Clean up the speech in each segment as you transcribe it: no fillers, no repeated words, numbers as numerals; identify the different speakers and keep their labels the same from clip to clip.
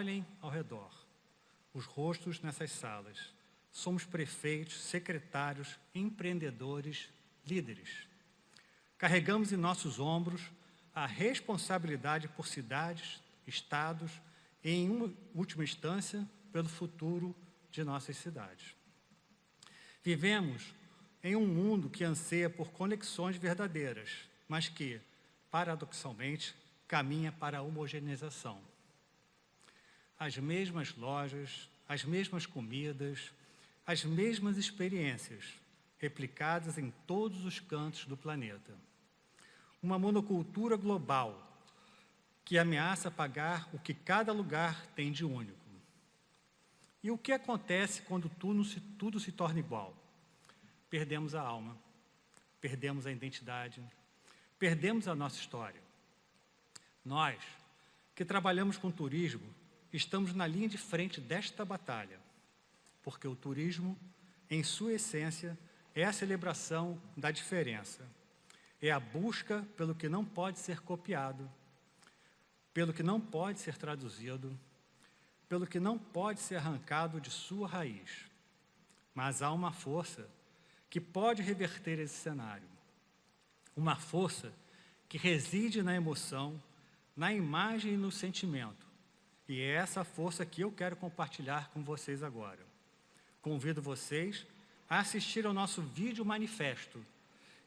Speaker 1: Olhem ao redor, os rostos nessas salas. Somos prefeitos, secretários, empreendedores, líderes. Carregamos em nossos ombros a responsabilidade por cidades, estados e, em última instância, pelo futuro de nossas cidades. Vivemos em um mundo que anseia por conexões verdadeiras, mas que, paradoxalmente, caminha para a homogeneização. As mesmas lojas, as mesmas comidas, as mesmas experiências, replicadas em todos os cantos do planeta. Uma monocultura global que ameaça apagar o que cada lugar tem de único. E o que acontece quando tudo se torna igual? Perdemos a alma, perdemos a identidade, perdemos a nossa história. Nós, que trabalhamos com turismo, estamos na linha de frente desta batalha, porque o turismo, em sua essência, é a celebração da diferença, é a busca pelo que não pode ser copiado, pelo que não pode ser traduzido, pelo que não pode ser arrancado de sua raiz. Mas há uma força que pode reverter esse cenário, uma força que reside na emoção, na imagem e no sentimento. E é essa força que eu quero compartilhar com vocês agora. Convido vocês a assistir ao nosso vídeo manifesto.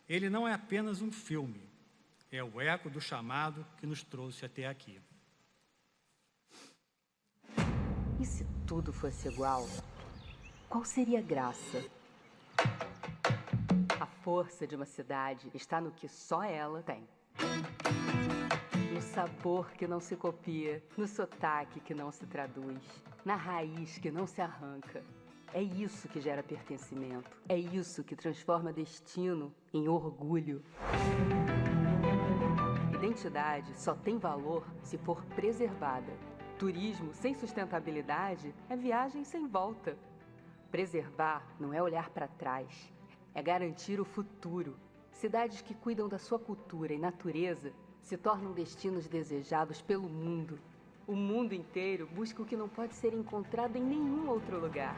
Speaker 1: Ele não é apenas um filme, é o eco do chamado que nos trouxe até aqui.
Speaker 2: E se tudo fosse igual, qual seria a graça? A força de uma cidade está no que só ela tem. No sabor que não se copia, no sotaque que não se traduz, na raiz que não se arranca. É isso que gera pertencimento. É isso que transforma destino em orgulho. Identidade só tem valor se for preservada. Turismo sem sustentabilidade é viagem sem volta. Preservar não é olhar para trás, é garantir o futuro. Cidades que cuidam da sua cultura e natureza se tornam destinos desejados pelo mundo. O mundo inteiro busca o que não pode ser encontrado em nenhum outro lugar.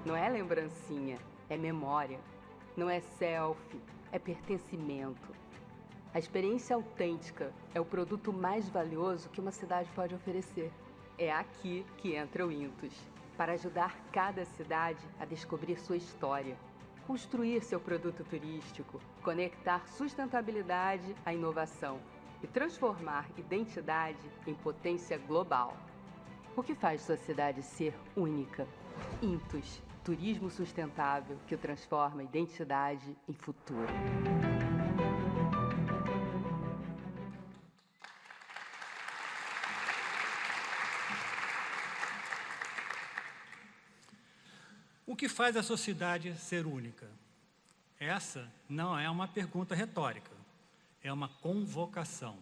Speaker 2: Não é lembrancinha, é memória. Não é selfie, é pertencimento. A experiência autêntica é o produto mais valioso que uma cidade pode oferecer. É aqui que entra o Intus, para ajudar cada cidade a descobrir sua história, construir seu produto turístico, conectar sustentabilidade à inovação e transformar identidade em potência global. O que faz sua cidade ser única? Intus, turismo sustentável que transforma identidade em futuro.
Speaker 1: O que faz a sociedade ser única? Essa não é uma pergunta retórica, é uma convocação.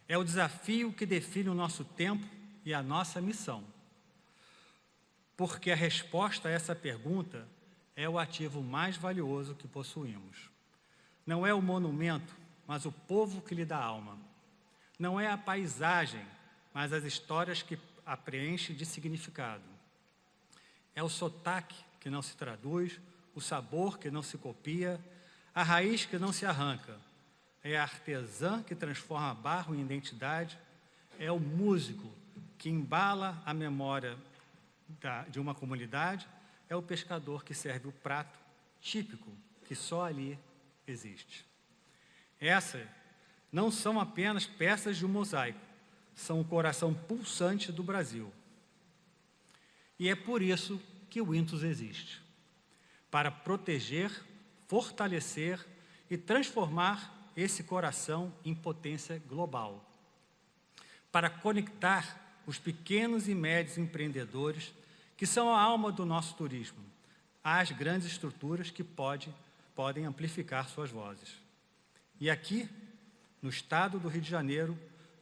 Speaker 1: É o desafio que define o nosso tempo e a nossa missão. Porque a resposta a essa pergunta é o ativo mais valioso que possuímos. Não é o monumento, mas o povo que lhe dá alma. Não é a paisagem, mas as histórias que a preenchem de significado. É o sotaque que não se traduz, o sabor que não se copia, a raiz que não se arranca. É a artesã que transforma barro em identidade, é o músico que embala a memória de uma comunidade, é o pescador que serve o prato típico que só ali existe. Essas não são apenas peças de um mosaico, são o coração pulsante do Brasil. E é por isso que o Intus existe, para proteger, fortalecer e transformar esse coração em potência global, para conectar os pequenos e médios empreendedores que são a alma do nosso turismo, às grandes estruturas que podem amplificar suas vozes. E aqui, no estado do Rio de Janeiro,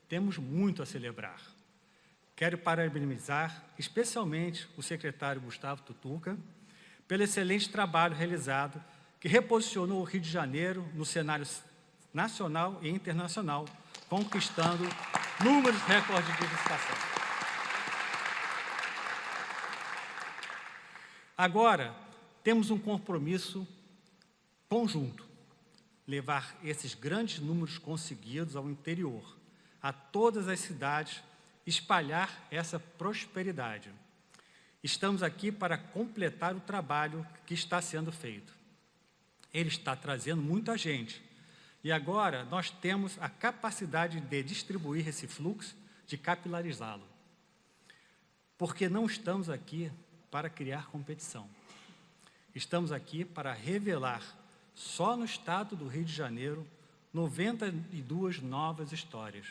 Speaker 1: temos muito a celebrar. Quero parabenizar especialmente o secretário Gustavo Tutuca pelo excelente trabalho realizado que reposicionou o Rio de Janeiro no cenário nacional e internacional, conquistando números recordes de visitação. Agora, temos um compromisso conjunto, levar esses grandes números conseguidos ao interior, a todas as cidades, espalhar essa prosperidade. Estamos aqui para completar o trabalho que está sendo feito. Ele está trazendo muita gente. E agora nós temos a capacidade de distribuir esse fluxo, de capilarizá-lo. Porque não estamos aqui para criar competição. Estamos aqui para revelar, só no estado do Rio de Janeiro, 92 novas histórias.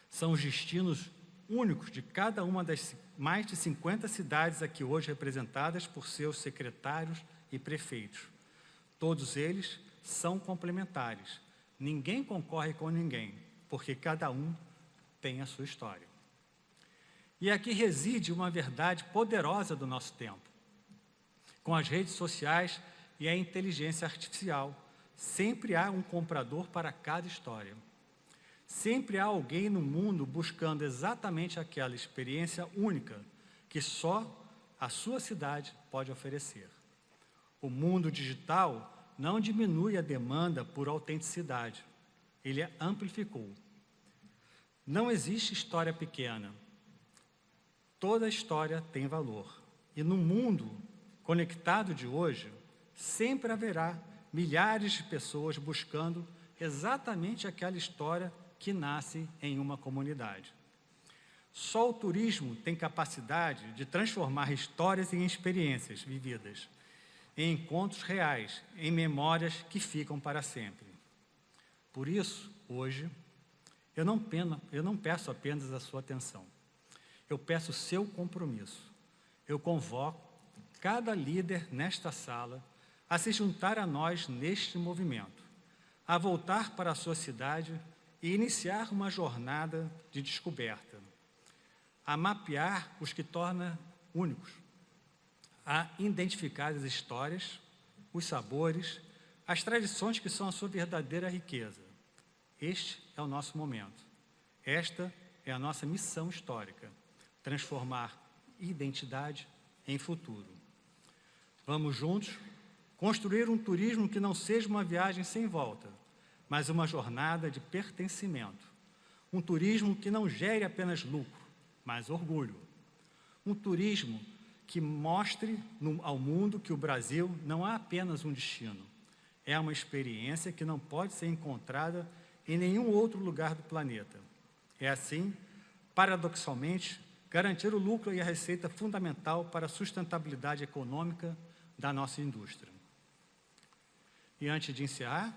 Speaker 1: São os destinos únicos de cada uma das mais de 50 cidades aqui hoje representadas por seus secretários e prefeitos. Todos eles são complementares. Ninguém concorre com ninguém, porque cada um tem a sua história. E aqui reside uma verdade poderosa do nosso tempo. Com as redes sociais e a inteligência artificial, sempre há um comprador para cada história. Sempre há alguém no mundo buscando exatamente aquela experiência única que só a sua cidade pode oferecer. O mundo digital não diminui a demanda por autenticidade, ele a amplificou. Não existe história pequena. Toda história tem valor. E no mundo conectado de hoje, sempre haverá milhares de pessoas buscando exatamente aquela história que nasce em uma comunidade. Só o turismo tem capacidade de transformar histórias em experiências vividas, em encontros reais, em memórias que ficam para sempre. Por isso, hoje, eu não peço apenas a sua atenção. Eu peço o seu compromisso. Eu convoco cada líder nesta sala a se juntar a nós neste movimento, a voltar para a sua cidade e iniciar uma jornada de descoberta, a mapear os que torna únicos, a identificar as histórias, os sabores, as tradições que são a sua verdadeira riqueza. Este é o nosso momento. Esta é a nossa missão histórica, transformar identidade em futuro. Vamos juntos construir um turismo que não seja uma viagem sem volta, mas uma jornada de pertencimento. Um turismo que não gere apenas lucro, mas orgulho. Um turismo que mostre ao mundo que o Brasil não é apenas um destino, é uma experiência que não pode ser encontrada em nenhum outro lugar do planeta. É assim, paradoxalmente, garantir o lucro e a receita fundamental para a sustentabilidade econômica da nossa indústria. E antes de encerrar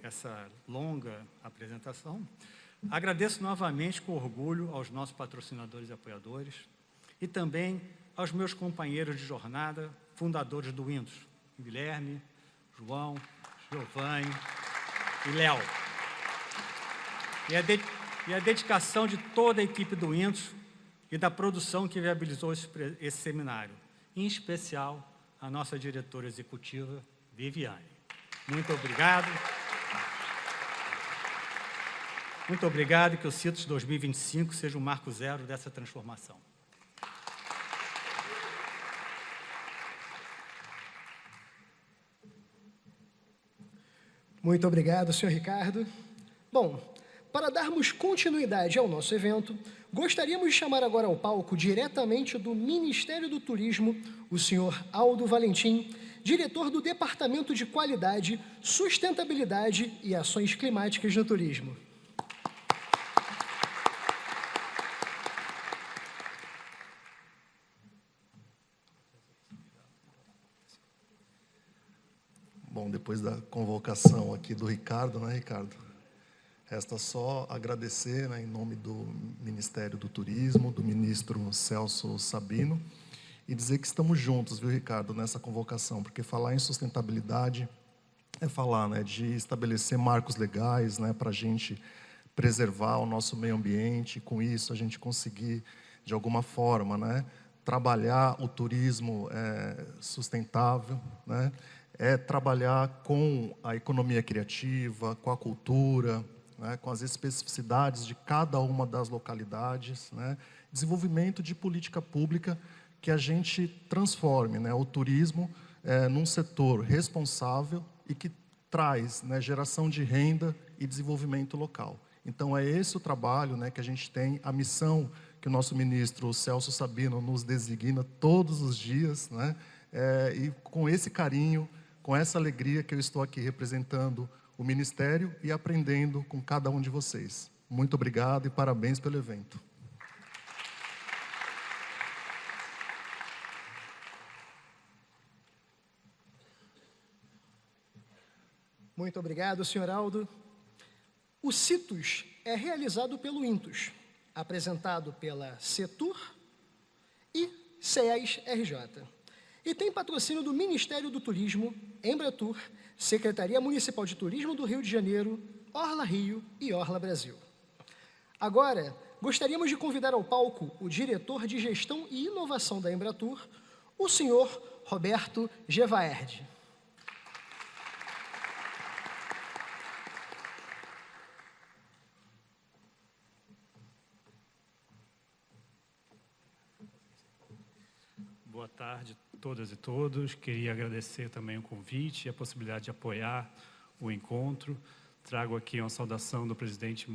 Speaker 1: essa longa apresentação, agradeço novamente com orgulho aos nossos patrocinadores e apoiadores e também aos meus companheiros de jornada, fundadores do Windows, Guilherme, João, Giovanni e Léo. E a dedicação de toda a equipe do Windows e da produção que viabilizou esse seminário, em especial a nossa diretora executiva, Viviane. Muito obrigado. Muito obrigado e que o CITES 2025 seja um marco zero dessa transformação.
Speaker 3: Muito obrigado, senhor Ricardo. Bom, para darmos continuidade ao nosso evento, gostaríamos de chamar agora ao palco, diretamente do Ministério do Turismo, o senhor Aldo Valentim, diretor do Departamento de Qualidade, Sustentabilidade e Ações Climáticas no Turismo.
Speaker 4: Bom, depois da convocação aqui do Ricardo, né, Ricardo? Resta só agradecer, né, em nome do Ministério do Turismo, do ministro Celso Sabino, e dizer que estamos juntos, viu, Ricardo, nessa convocação, porque falar em sustentabilidade é falar, né, de estabelecer marcos legais, né, para a gente preservar o nosso meio ambiente, e com isso a gente conseguir, de alguma forma, né, trabalhar o turismo sustentável, né, trabalhar com a economia criativa, com a cultura, né, com as especificidades de cada uma das localidades, né, desenvolvimento de política pública que a gente transforme, né, o turismo num setor responsável e que traz, né, geração de renda e desenvolvimento local. Então, é esse o trabalho, né, que a gente tem, a missão que o nosso ministro Celso Sabino nos designa todos os dias, né, e com esse carinho, com essa alegria que eu estou aqui representando o Ministério e aprendendo com cada um de vocês. Muito obrigado e parabéns pelo evento.
Speaker 3: Muito obrigado, senhor Aldo. O CITUS é realizado pelo INTUS, apresentado pela CETUR e SES-RJ. E tem patrocínio do Ministério do Turismo, Embratur, Secretaria Municipal de Turismo do Rio de Janeiro, Orla Rio e Orla Brasil. Agora, gostaríamos de convidar ao palco o diretor de Gestão e Inovação da Embratur, o senhor Roberto Gevaerd.
Speaker 1: Boa tarde a todas e todos. Queria agradecer também o convite e a possibilidade de apoiar o encontro. Trago aqui uma saudação do presidente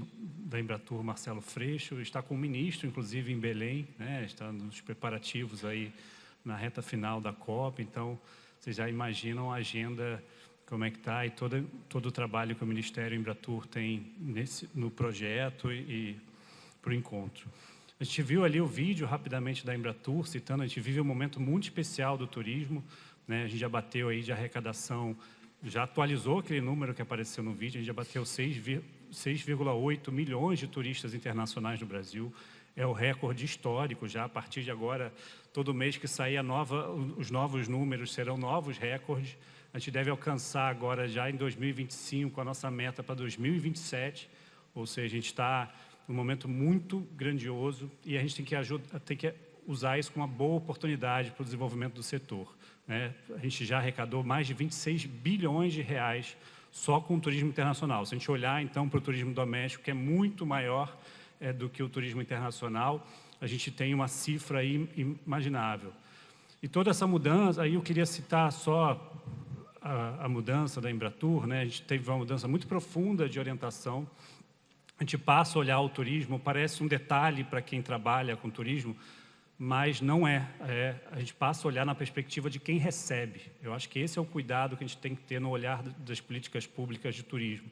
Speaker 1: da Embratur, Marcelo Freixo. Está com o ministro, inclusive, em Belém, né? Está nos preparativos aí na reta final da COP. Então, vocês já imaginam a agenda, como é que está, e todo o trabalho que o Ministério Embratur tem no projeto e para o encontro. A gente viu ali o vídeo rapidamente da Embratur, citando, a gente vive um momento muito especial do turismo, né? A gente já bateu aí de arrecadação, já atualizou aquele número que apareceu no vídeo, a gente já bateu 6,8 milhões de turistas internacionais no Brasil, é o recorde histórico já, a partir de agora, todo mês que sair os novos números serão novos recordes, a gente deve alcançar agora já em 2025 a nossa meta para 2027, ou seja, a gente está um momento muito grandioso e a gente tem que usar isso como uma boa oportunidade para o desenvolvimento do setor, né? A gente já arrecadou mais de 26 bilhões de reais só com o turismo internacional. Se a gente olhar, então, para o turismo doméstico, que é muito maior do que o turismo internacional, a gente tem uma cifra aí imaginável. E toda essa mudança, aí eu queria citar só a mudança da Embratur, né? A gente teve uma mudança muito profunda de orientação. A gente passa a olhar o turismo, parece um detalhe para quem trabalha com turismo, mas não é. A gente passa a olhar na perspectiva de quem recebe. Eu acho que esse é o cuidado que a gente tem que ter no olhar das políticas públicas de turismo.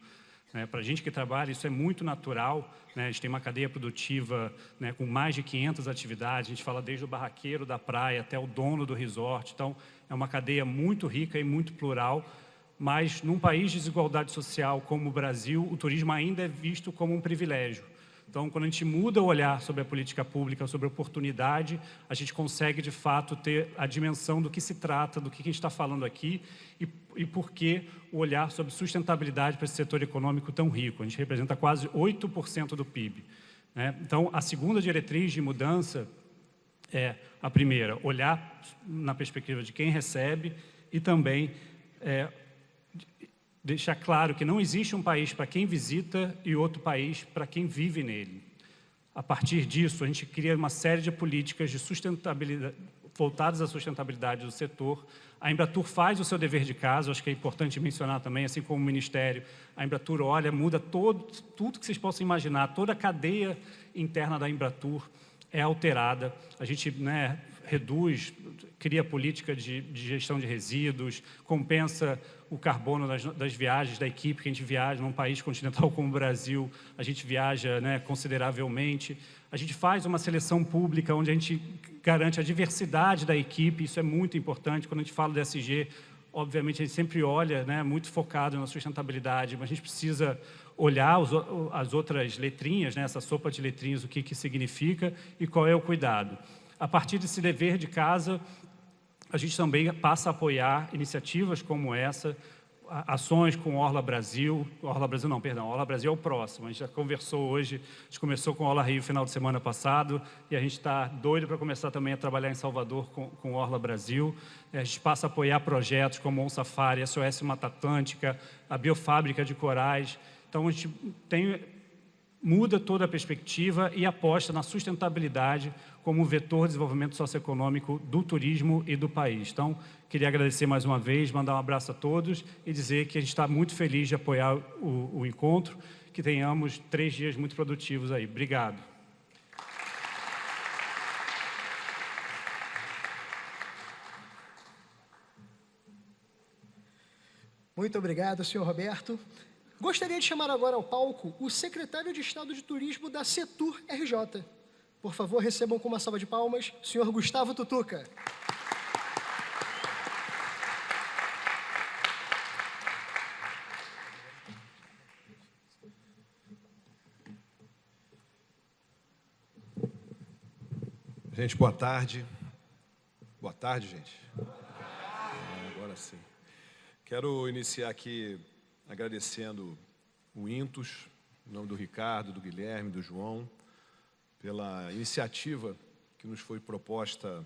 Speaker 1: Para a gente que trabalha, isso é muito natural, né? A gente tem uma cadeia produtiva, né, com mais de 500 atividades, a gente fala desde o barraqueiro da praia até o dono do resort, então é uma cadeia muito rica e muito plural, mas num país de desigualdade social como o Brasil, o turismo ainda é visto como um privilégio. Então, quando a gente muda o olhar sobre a política pública, sobre a oportunidade, a gente consegue, de fato, ter a dimensão do que se trata, do que a gente está falando aqui e por que o olhar sobre sustentabilidade para esse setor econômico tão rico. A gente representa quase 8% do PIB, né? Então, a segunda diretriz de mudança é, a primeira, olhar na perspectiva de quem recebe e também deixar claro que não existe um país para quem visita e outro país para quem vive nele. A partir disso, a gente cria uma série de políticas de sustentabilidade, voltadas à sustentabilidade do setor. A Embratur faz o seu dever de casa, acho que é importante mencionar também, assim como o Ministério, a Embratur olha, muda tudo que vocês possam imaginar, toda a cadeia interna da Embratur é alterada. A gente, né, reduz, cria política de gestão de resíduos, compensa o carbono das viagens da equipe, que a gente viaja num país continental como o Brasil, a gente viaja, né, consideravelmente. A gente faz uma seleção pública onde a gente garante a diversidade da equipe, isso é muito importante. Quando a gente fala do ESG, obviamente a gente sempre olha, né, muito focado na sustentabilidade, mas a gente precisa olhar as outras letrinhas, né, essa sopa de letrinhas, o que significa e qual é o cuidado. A partir desse dever de casa, a gente também passa a apoiar iniciativas como essa, ações com Orla Brasil, Orla Brasil é o próximo, a gente já conversou hoje, a gente começou com Orla Rio no final de semana passado, e a gente está doido para começar também a trabalhar em Salvador com Orla Brasil. A gente passa a apoiar projetos como On Safari, SOS Mata Atlântica, a Biofábrica de Corais. Então, a gente tem muda toda a perspectiva e aposta na sustentabilidade como um vetor de desenvolvimento socioeconômico do turismo e do país. Então, queria agradecer mais uma vez, mandar um abraço a todos e dizer que a gente está muito feliz de apoiar o encontro, que tenhamos 3 dias muito produtivos aí. Obrigado.
Speaker 3: Muito obrigado, senhor Roberto. Gostaria de chamar agora ao palco o secretário de Estado de Turismo da Setur RJ. Por favor, recebam com uma salva de palmas, o senhor Gustavo Tutuca.
Speaker 5: Gente, boa tarde. Boa tarde, gente. Agora sim. Quero iniciar aqui agradecendo o Intus, em nome do Ricardo, do Guilherme, do João, pela iniciativa que nos foi proposta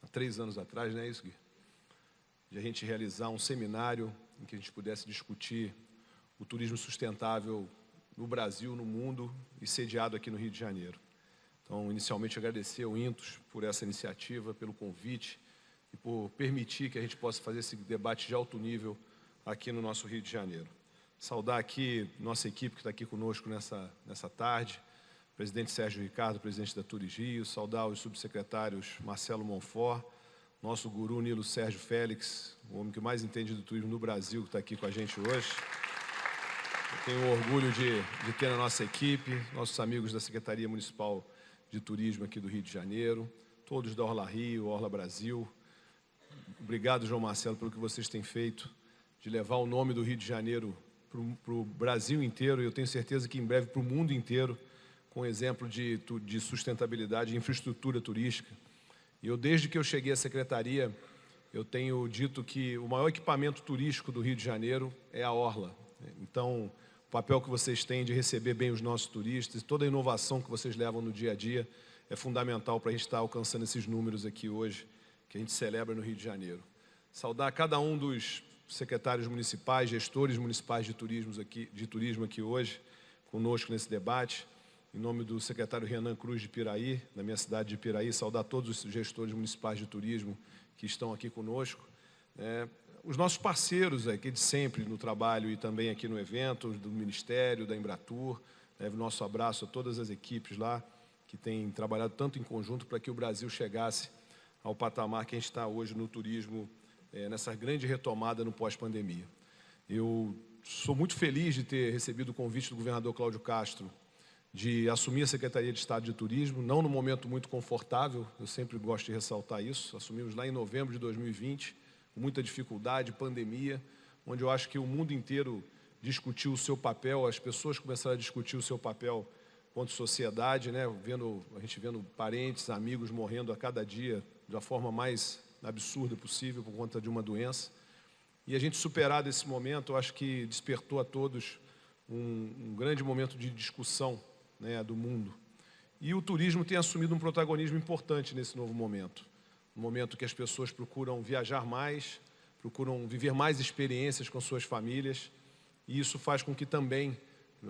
Speaker 5: há 3 anos atrás, não é isso, Gui? De a gente realizar um seminário em que a gente pudesse discutir o turismo sustentável no Brasil, no mundo e sediado aqui no Rio de Janeiro. Então, inicialmente, agradecer ao Intus por essa iniciativa, pelo convite e por permitir que a gente possa fazer esse debate de alto nível aqui no nosso Rio de Janeiro. Saudar aqui nossa equipe que está aqui conosco nessa tarde, o presidente Sérgio Ricardo, presidente da Turisrio, saudar os subsecretários Marcelo Monfort, nosso guru Nilo Sérgio Félix, o homem que mais entende do turismo no Brasil, que está aqui com a gente hoje. Eu tenho orgulho de ter na nossa equipe, nossos amigos da Secretaria Municipal de Turismo aqui do Rio de Janeiro, todos da Orla Rio, Orla Brasil. Obrigado, João Marcelo, pelo que vocês têm feito, de levar o nome do Rio de Janeiro para o Brasil inteiro, e eu tenho certeza que em breve para o mundo inteiro, com exemplo de sustentabilidade e infraestrutura turística. E eu, desde que eu cheguei à Secretaria, eu tenho dito que o maior equipamento turístico do Rio de Janeiro é a Orla. Então, o papel que vocês têm de receber bem os nossos turistas, toda a inovação que vocês levam no dia a dia, é fundamental para a gente estar alcançando esses números aqui hoje, que a gente celebra no Rio de Janeiro. Saudar cada um dos secretários municipais, gestores municipais de turismo aqui hoje, conosco nesse debate. Em nome do secretário Renan Cruz de Piraí, da minha cidade de Piraí, saudar todos os gestores municipais de turismo que estão aqui conosco. Os nossos parceiros aqui de sempre no trabalho e também aqui no evento, do Ministério, da Embratur, o nosso abraço a todas as equipes lá que têm trabalhado tanto em conjunto para que o Brasil chegasse ao patamar que a gente está hoje no turismo, nessa grande retomada no pós-pandemia. Eu sou muito feliz de ter recebido o convite do governador Cláudio Castro de assumir a Secretaria de Estado de Turismo, não num momento muito confortável, eu sempre gosto de ressaltar isso. Assumimos lá em novembro de 2020, com muita dificuldade, pandemia, onde eu acho que o mundo inteiro discutiu o seu papel, as pessoas começaram a discutir o seu papel quanto sociedade, né? A gente vendo parentes, amigos morrendo a cada dia da forma mais absurda possível por conta de uma doença. E a gente superado esse momento, eu acho que despertou a todos um grande momento de discussão, né, do mundo. E o turismo tem assumido um protagonismo importante nesse novo momento. Um momento que as pessoas procuram viajar mais, procuram viver mais experiências com suas famílias, e isso faz com que também,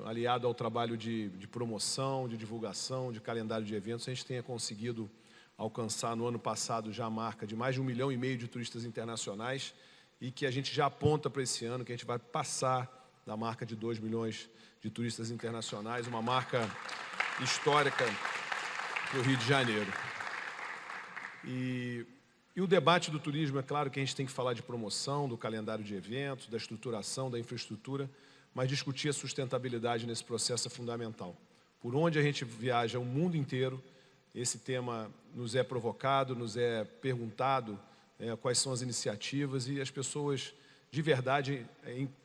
Speaker 5: aliado ao trabalho de promoção, de divulgação, de calendário de eventos, a gente tenha conseguido alcançar no ano passado já a marca de mais de 1,5 milhão de turistas internacionais, e que a gente já aponta para esse ano que a gente vai passar da marca de 2 milhões de turistas internacionais, uma marca histórica para o Rio de Janeiro. E o debate do turismo, é claro que a gente tem que falar de promoção, do calendário de eventos, da estruturação, da infraestrutura, mas discutir a sustentabilidade nesse processo é fundamental. Por onde a gente viaja o mundo inteiro, esse tema nos é provocado, nos é perguntado quais são as iniciativas, e as pessoas de verdade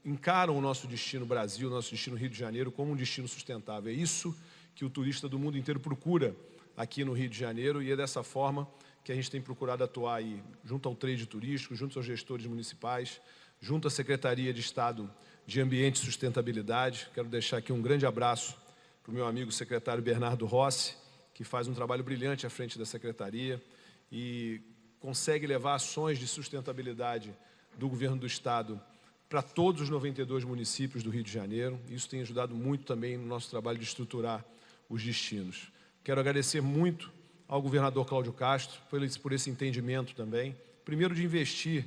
Speaker 5: encaram o nosso destino Brasil, o nosso destino Rio de Janeiro como um destino sustentável. É isso que o turista do mundo inteiro procura aqui no Rio de Janeiro, e é dessa forma que a gente tem procurado atuar aí, junto ao trade turístico, junto aos gestores municipais, junto à Secretaria de Estado de Ambiente e Sustentabilidade. Quero deixar aqui um grande abraço para o meu amigo secretário Bernardo Rossi, que faz um trabalho brilhante à frente da Secretaria e consegue levar ações de sustentabilidade do governo do Estado para todos os 92 municípios do Rio de Janeiro. Isso tem ajudado muito também no nosso trabalho de estruturar os destinos. Quero agradecer muito ao governador Cláudio Castro por esse entendimento também. Primeiro, de investir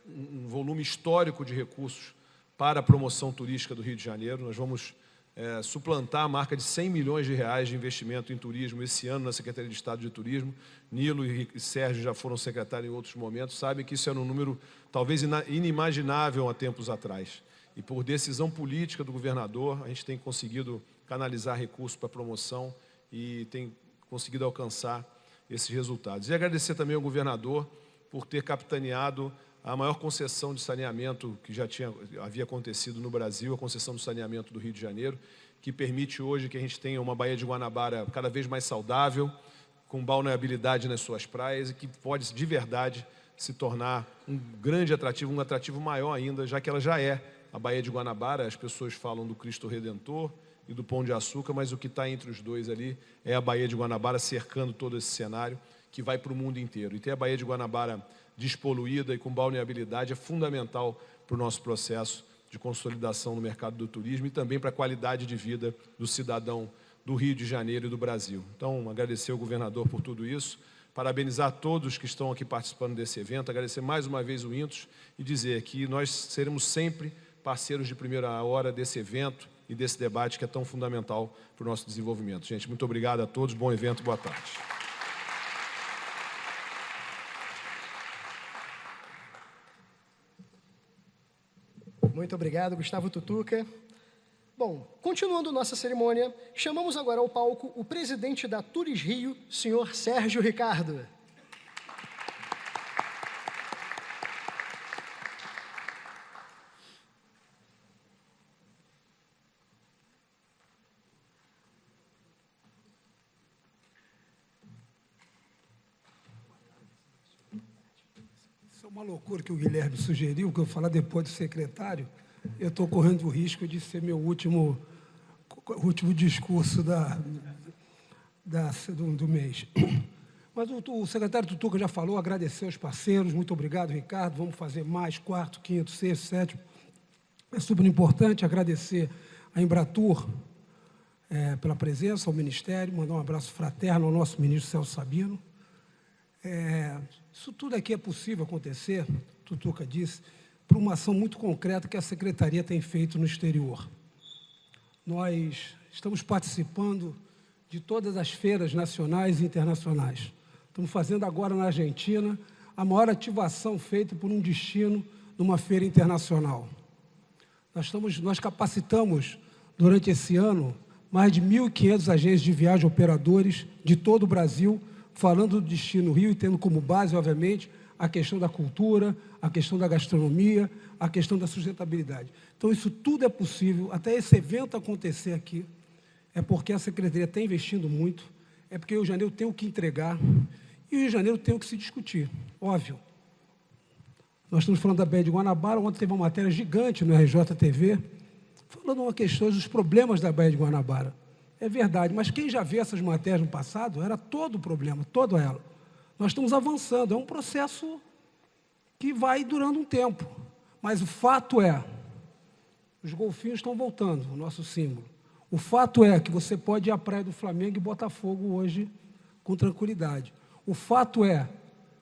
Speaker 5: um volume histórico de recursos para a promoção turística do Rio de Janeiro. Nós vamos suplantar a marca de 100 milhões de reais de investimento em turismo esse ano na Secretaria de Estado de Turismo. Nilo e Sérgio já foram secretários em outros momentos, sabem que isso era um número talvez inimaginável há tempos atrás. E por decisão política do governador, a gente tem conseguido canalizar recursos para a promoção e tem conseguido alcançar esses resultados. E agradecer também ao governador por ter capitaneado a maior concessão de saneamento que já havia acontecido no Brasil, a concessão do saneamento do Rio de Janeiro, que permite hoje que a gente tenha uma Baía de Guanabara cada vez mais saudável, com balneabilidade nas suas praias e que pode, de verdade, se tornar um grande atrativo, um atrativo maior ainda, já que ela já é a Baía de Guanabara. As pessoas falam do Cristo Redentor e do Pão de Açúcar, mas o que está entre os dois ali é a Baía de Guanabara cercando todo esse cenário que vai para o mundo inteiro. E ter a Baía de Guanabara despoluída e com balneabilidade é fundamental para o nosso processo de consolidação no mercado do turismo e também para a qualidade de vida do cidadão do Rio de Janeiro e do Brasil. Então, agradecer ao governador por tudo isso, parabenizar todos que estão aqui participando desse evento, agradecer mais uma vez o Intus e dizer que nós seremos sempre parceiros de primeira hora desse evento e desse debate que é tão fundamental para o nosso desenvolvimento. Gente, muito obrigado a todos, bom evento, boa tarde.
Speaker 3: Muito obrigado, Gustavo Tutuca. Bom, continuando nossa cerimônia, chamamos agora ao palco o presidente da Turis Rio, senhor Sérgio Ricardo.
Speaker 6: Isso é uma loucura que o Guilherme sugeriu, que eu falar depois do secretário. Eu estou correndo o risco de ser meu último discurso do mês. Mas o secretário Tutuca já falou, agradecer aos parceiros, muito obrigado, Ricardo, vamos fazer mais, quarto, quinto, sexto, sétimo. É super importante agradecer a Embratur pela presença, ao Ministério, mandar um abraço fraterno ao nosso ministro Celso Sabino. Isso tudo aqui é possível acontecer, Tutuca disse, por uma ação muito concreta que a Secretaria tem feito no exterior. Nós estamos participando de todas as feiras nacionais e internacionais. Estamos fazendo agora na Argentina a maior ativação feita por um destino numa feira internacional. Nós capacitamos, durante esse ano, mais de 1.500 agentes de viagem operadores de todo o Brasil, falando do destino Rio e tendo como base, obviamente, a questão da cultura, a questão da gastronomia, a questão da sustentabilidade. Então, isso tudo é possível, até esse evento acontecer aqui, é porque a Secretaria está investindo muito, é porque o Rio de Janeiro tem o que entregar, e o Rio de Janeiro tem o que se discutir, óbvio. Nós estamos falando da Baía de Guanabara, ontem teve uma matéria gigante no RJTV, falando uma questão dos problemas da Baía de Guanabara. É verdade, mas quem já viu essas matérias no passado, era todo o problema, toda ela. Nós estamos avançando, é um processo que vai durando um tempo. Mas o fato é, os golfinhos estão voltando, o nosso símbolo. O fato é que você pode ir à Praia do Flamengo e Botafogo hoje com tranquilidade. O fato é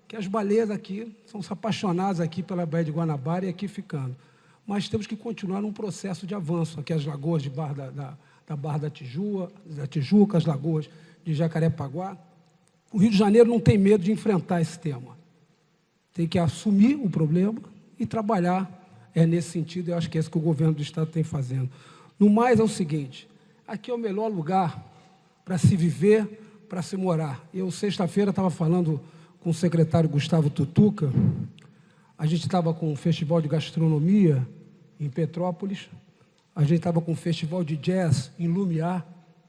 Speaker 6: que as baleias aqui são apaixonadas aqui pela Baía de Guanabara e aqui ficando. Mas temos que continuar num processo de avanço. Aqui as lagoas de da Barra da Tijuca, as lagoas de Jacarepaguá. O Rio de Janeiro não tem medo de enfrentar esse tema. Tem que assumir o problema e trabalhar nesse sentido. Eu acho que é isso que o governo do Estado tem fazendo. No mais, é o seguinte, aqui é o melhor lugar para se viver, para se morar. Eu, sexta-feira, estava falando com o secretário Gustavo Tutuca, a gente estava com um festival de gastronomia em Petrópolis, a gente estava com um festival de jazz em Lumiar,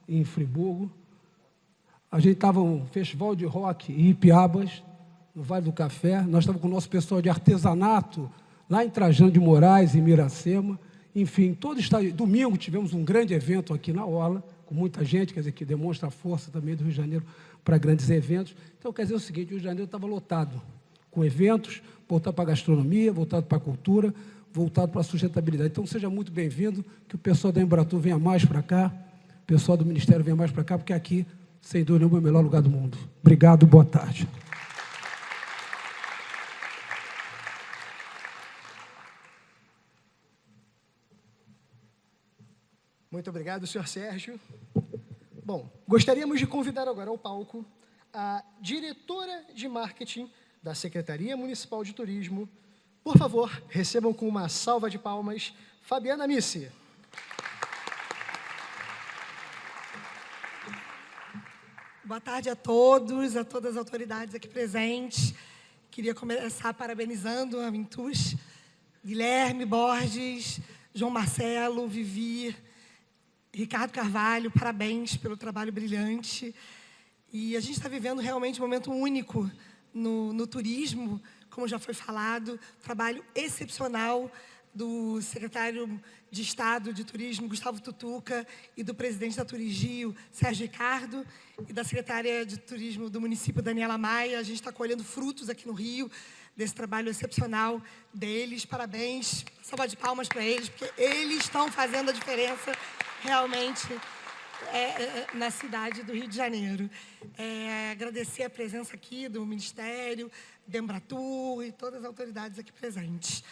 Speaker 6: em Friburgo, a gente estava com um festival de rock em Ipiabas, no Vale do Café, nós estávamos com o nosso pessoal de artesanato, lá em Trajano de Moraes, em Miracema, enfim, todo estado. Domingo tivemos um grande evento aqui na Orla, com muita gente, quer dizer, que demonstra a força também do Rio de Janeiro para grandes eventos. Então, quer dizer o seguinte, o Rio de Janeiro estava lotado, com eventos, voltado para a gastronomia, voltado para a cultura, voltado para a sustentabilidade. Então, seja muito bem-vindo, que o pessoal da Embratur venha mais para cá, o pessoal do Ministério venha mais para cá, porque aqui, sem dúvida nenhuma, é o melhor lugar do mundo. Obrigado, boa tarde.
Speaker 3: Muito obrigado, senhor Sérgio. Bom, gostaríamos de convidar agora ao palco a diretora de marketing da Secretaria Municipal de Turismo. Por favor, recebam com uma salva de palmas Fabiana Missi.
Speaker 7: Boa tarde a todos, a todas as autoridades aqui presentes. Queria começar parabenizando a Mintus, Guilherme Borges, João Marcelo, Vivi, Ricardo Carvalho, parabéns pelo trabalho brilhante. E a gente está vivendo realmente um momento único no turismo, como já foi falado, trabalho excepcional do secretário de Estado de Turismo, Gustavo Tutuca, e do presidente da Turigio, Sérgio Ricardo, e da secretária de Turismo do município, Daniela Maia. A gente está colhendo frutos aqui no Rio, desse trabalho excepcional deles. Parabéns, salva de palmas para eles, porque eles estão fazendo a diferença realmente na cidade do Rio de Janeiro. Agradecer a presença aqui do Ministério, da Embratur e todas as autoridades aqui presentes.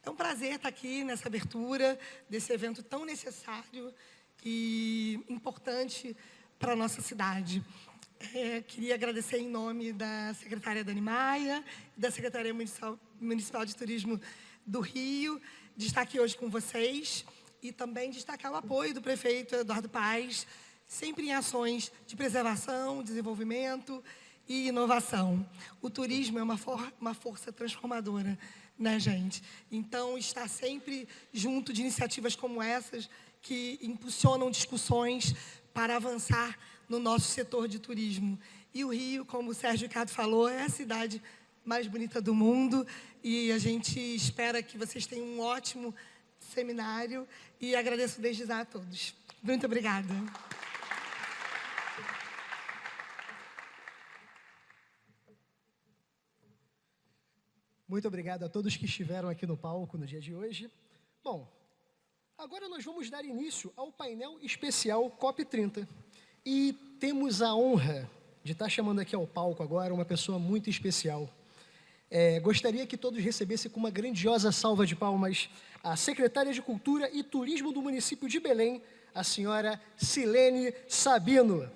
Speaker 7: É um prazer estar aqui nessa abertura desse evento tão necessário e importante para a nossa cidade. Queria agradecer em nome da secretária Dani Maia e da Secretaria Municipal de Turismo do Rio, de estar aqui hoje com vocês e também destacar o apoio do prefeito Eduardo Paes, sempre em ações de preservação, desenvolvimento e inovação. O turismo é uma força transformadora, né, gente? Então, estar sempre junto de iniciativas como essas, que impulsionam discussões para avançar no nosso setor de turismo. E o Rio, como o Sérgio Ricardo falou, é a cidade mais bonita do mundo, e a gente espera que vocês tenham um ótimo seminário, e agradeço desde já a todos. Muito obrigada.
Speaker 3: Muito obrigado a todos que estiveram aqui no palco no dia de hoje. Bom, agora nós vamos dar início ao painel especial COP30. E temos a honra de estar chamando aqui ao palco agora uma pessoa muito especial. Gostaria que todos recebessem com uma grandiosa salva de palmas a secretária de Cultura e Turismo do município de Belém, a senhora Silene Sabino.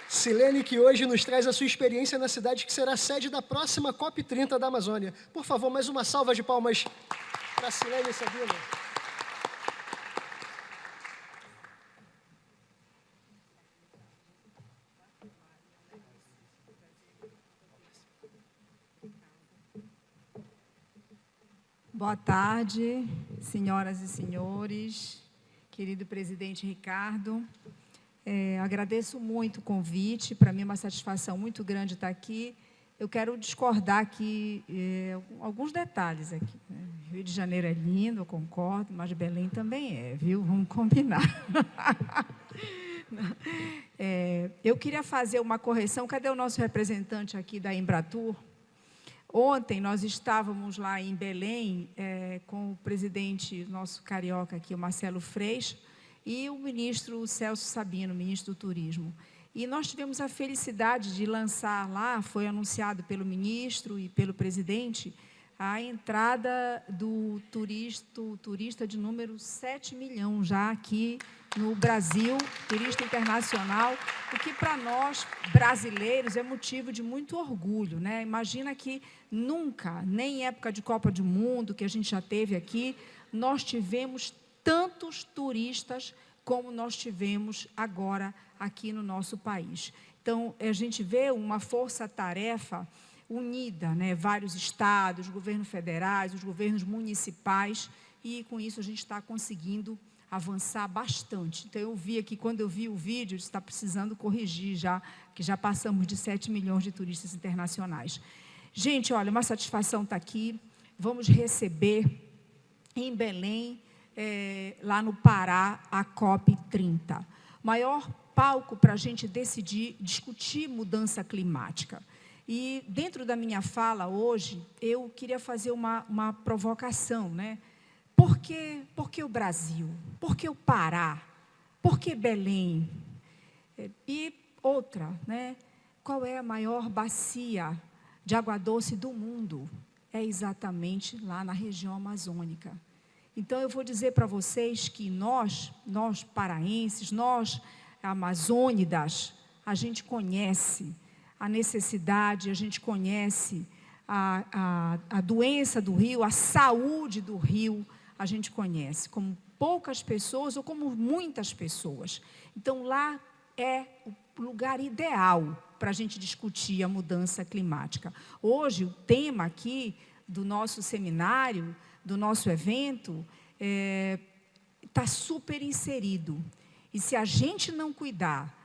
Speaker 3: Silene, que hoje nos traz a sua experiência na cidade que será sede da próxima COP30 da Amazônia. Por favor, mais uma salva de palmas para Silene Sabino.
Speaker 8: Boa tarde, senhoras e senhores, querido presidente Ricardo. Agradeço muito o convite, para mim é uma satisfação muito grande estar aqui. Eu quero discordar aqui alguns detalhes aqui. Rio de Janeiro é lindo, eu concordo, mas Belém também viu? Vamos combinar. Eu queria fazer uma correção. Cadê o nosso representante aqui da Embratur? Ontem nós estávamos lá em Belém com o presidente, nosso carioca aqui, o Marcelo Freixo, e o ministro Celso Sabino, ministro do Turismo. E nós tivemos a felicidade de lançar lá, foi anunciado pelo ministro e pelo presidente, a entrada do turista de número 7 milhões já aqui no Brasil, turista internacional, o que para nós, brasileiros, é motivo de muito orgulho, né? Imagina que nunca, nem em época de Copa do Mundo, que a gente já teve aqui, nós tivemos tantos turistas como nós tivemos agora aqui no nosso país. Então, a gente vê uma força-tarefa unida, né? Vários estados, governos federais, os governos municipais, e com isso a gente está conseguindo avançar bastante. Então, eu vi aqui, quando eu vi o vídeo, está precisando corrigir já, que já passamos de 7 milhões de turistas internacionais. Gente, olha, uma satisfação estar aqui. Vamos receber em Belém, lá no Pará, a COP30. Maior palco para a gente decidir, discutir mudança climática. E, dentro da minha fala hoje, eu queria fazer uma provocação, né? Por que o Brasil? Por que o Pará? Por que Belém? E outra, né? Qual é a maior bacia de água doce do mundo? É exatamente lá na região amazônica. Então, eu vou dizer para vocês que nós paraenses, nós amazônidas, a gente conhece a necessidade, a gente conhece a doença do rio, a saúde do rio, a gente conhece, como poucas pessoas ou como muitas pessoas. Então, lá é o lugar ideal para a gente discutir a mudança climática. Hoje, o tema aqui do nosso seminário, do nosso evento, está super inserido. E se a gente não cuidar,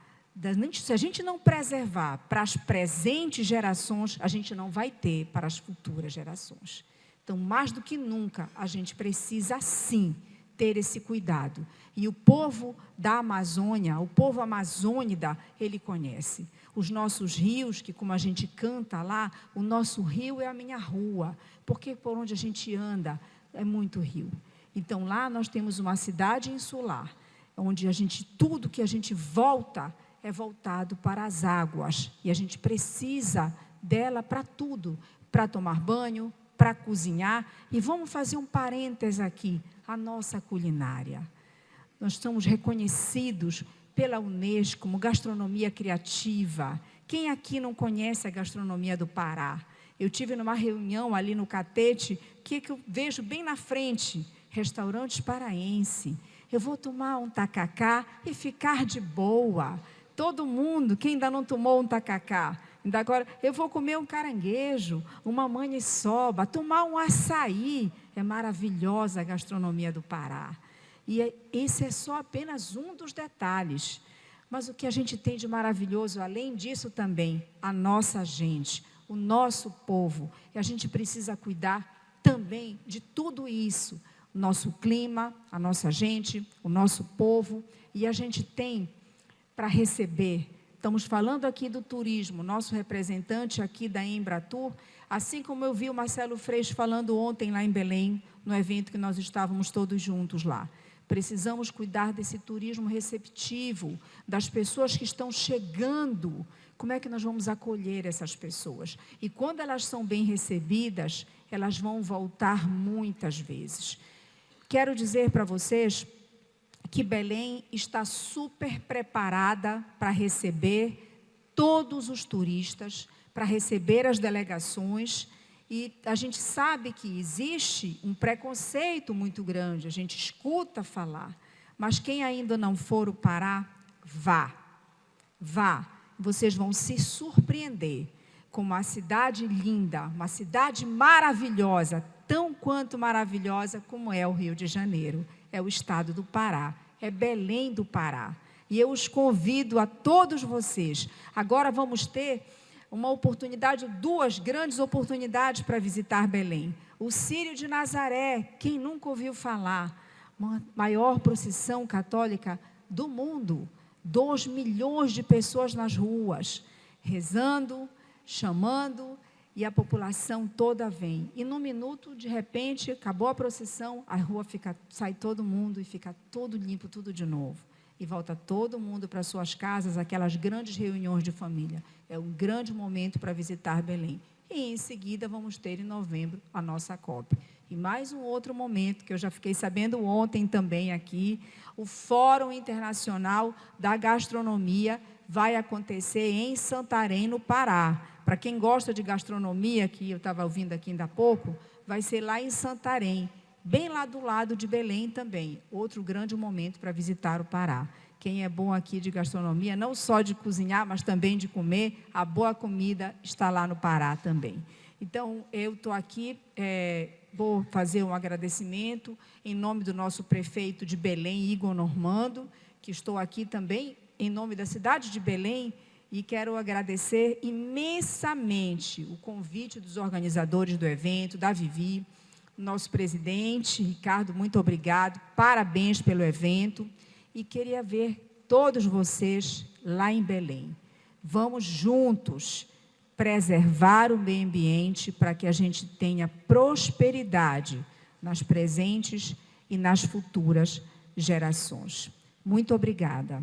Speaker 8: se a gente não preservar para as presentes gerações, a gente não vai ter para as futuras gerações. Então, mais do que nunca, a gente precisa, sim, ter esse cuidado. E o povo da Amazônia, o povo amazônida, ele conhece. Os nossos rios, que como a gente canta lá, o nosso rio é a minha rua, porque por onde a gente anda é muito rio. Então, lá nós temos uma cidade insular, onde tudo que a gente volta é voltado para as águas. E a gente precisa dela para tudo, para tomar banho, para cozinhar. E vamos fazer um parênteses aqui, a nossa culinária. Nós estamos reconhecidos pela Unesco como gastronomia criativa. Quem aqui não conhece a gastronomia do Pará? Eu tive numa reunião ali no Catete, que eu vejo bem na frente, restaurantes paraense. Eu vou tomar um tacacá e ficar de boa. Todo mundo, quem ainda não tomou um tacacá, ainda agora, eu vou comer um caranguejo, uma maniçoba, tomar um açaí. É maravilhosa a gastronomia do Pará. E esse é só apenas um dos detalhes. Mas o que a gente tem de maravilhoso, além disso também, a nossa gente, o nosso povo. E a gente precisa cuidar também de tudo isso. O nosso clima, a nossa gente, o nosso povo. E a gente tem para receber. Estamos falando aqui do turismo, nosso representante aqui da Embratur, assim como eu vi o Marcelo Freixo falando ontem lá em Belém, no evento que nós estávamos todos juntos lá. Precisamos cuidar desse turismo receptivo, das pessoas que estão chegando. Como é que nós vamos acolher essas pessoas? E quando elas são bem recebidas, elas vão voltar muitas vezes. Quero dizer para vocês que Belém está super preparada para receber todos os turistas, para receber as delegações. E a gente sabe que existe um preconceito muito grande, a gente escuta falar. Mas quem ainda não for o Pará, vá. Vocês vão se surpreender com uma cidade linda, uma cidade maravilhosa, tão quanto maravilhosa como é o Rio de Janeiro. É o estado do Pará, é Belém do Pará. E eu os convido a todos vocês. Agora vamos ter uma oportunidade, duas grandes oportunidades para visitar Belém. O Círio de Nazaré, quem nunca ouviu falar, uma maior procissão católica do mundo. 2 milhões de pessoas nas ruas, rezando, chamando, e a população toda vem. E num minuto, de repente, acabou a procissão, a rua sai todo mundo e fica tudo limpo, tudo de novo. E volta todo mundo para suas casas, aquelas grandes reuniões de família. É um grande momento para visitar Belém. E, em seguida, vamos ter, em novembro, a nossa COP. E mais um outro momento, que eu já fiquei sabendo ontem também aqui, o Fórum Internacional da Gastronomia vai acontecer em Santarém, no Pará. Para quem gosta de gastronomia, que eu estava ouvindo aqui ainda há pouco, vai ser lá em Santarém, bem lá do lado de Belém também. Outro grande momento para visitar o Pará. Quem é bom aqui de gastronomia, não só de cozinhar, mas também de comer, a boa comida está lá no Pará também. Então, eu estou aqui, vou fazer um agradecimento em nome do nosso prefeito de Belém, Igor Normando, que estou aqui também em nome da cidade de Belém, e quero agradecer imensamente o convite dos organizadores do evento, da Vivi, nosso presidente, Ricardo, muito obrigado, parabéns pelo evento, e queria ver todos vocês lá em Belém. Vamos juntos preservar o meio ambiente para que a gente tenha prosperidade nas presentes e nas futuras gerações. Muito obrigada.